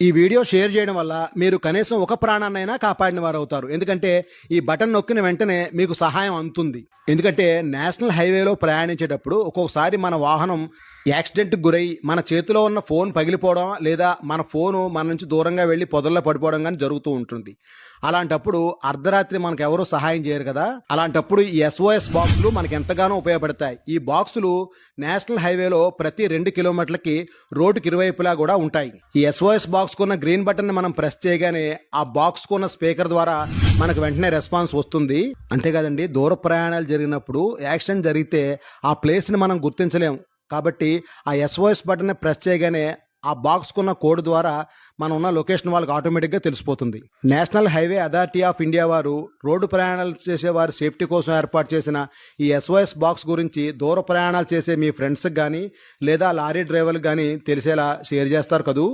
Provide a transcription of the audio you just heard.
ఈ video share చేయడం వల్ల మీరు కనీసం ఒక ప్రాణాన్నైనా కాపాడిన వారు అవుతారు. ఎందుకంటే ఈ బటన్ నొక్కిన వెంటనే మీకు సహాయం అందుతుంది. ఎందుకంటే నేషనల్ హైవేలో ప్రయాణించేటప్పుడు ఒక్కొక్కసారి మన వాహనం యాక్సిడెంట్కి గురై మన చేతిలో ఉన్న ఫోన్ పగిలిపోవడం లేదా మన ఫోను మన నుంచి దూరంగా వెళ్ళి పొదల్లో పడిపోవడం కానీ జరుగుతూ ఉంటుంది. అలాంటప్పుడు అర్ధరాత్రి మనకు ఎవరూ సహాయం చేయరు కదా. అలాంటప్పుడు ఈ SOS బాక్సులు మనకు ఎంతగానో ఉపయోగపడతాయి. ఈ బాక్సులు నేషనల్ హైవేలో ప్రతి 2 కిలోమీటర్లకి రోడ్డుకి ఇరువైపులా కూడా ఉంటాయి. ఈ SOS బాక్స్ కున్న గ్రీన్ బటన్ ని మనం ప్రెస్ చేయగానే ఆ బాక్స్ కున్న స్పీకర్ ద్వారా మనకు వెంటనే రెస్పాన్స్ వస్తుంది. అంతేకాదండి, దూర ప్రయాణాలు జరిగినప్పుడు యాక్సిడెంట్ జరిగితే ఆ ప్లేస్ ని మనం గుర్తించలేం. కాబట్టి ఆ SOS బటన్ ని ప్రెస్ చేయగానే ఆ బాక్స్ కున్న కోడ్ ద్వారా మనం ఉన్న లొకేషన్ వాళ్ళకి ఆటోమేటిక్గా తెలిసిపోతుంది. National highway authority of India వారు రోడ్డు ప్రయాణాలు చేసే వారి సేఫ్టీ కోసం ఏర్పాటు చేసిన ఈ SOS బాక్స్ గురించి దూర ప్రయాణాలు చేసే మీ ఫ్రెండ్స్కి కానీ లేదా లారీ డ్రైవర్లకు కానీ తెలిసేలా షేర్ చేస్తారు కదూ.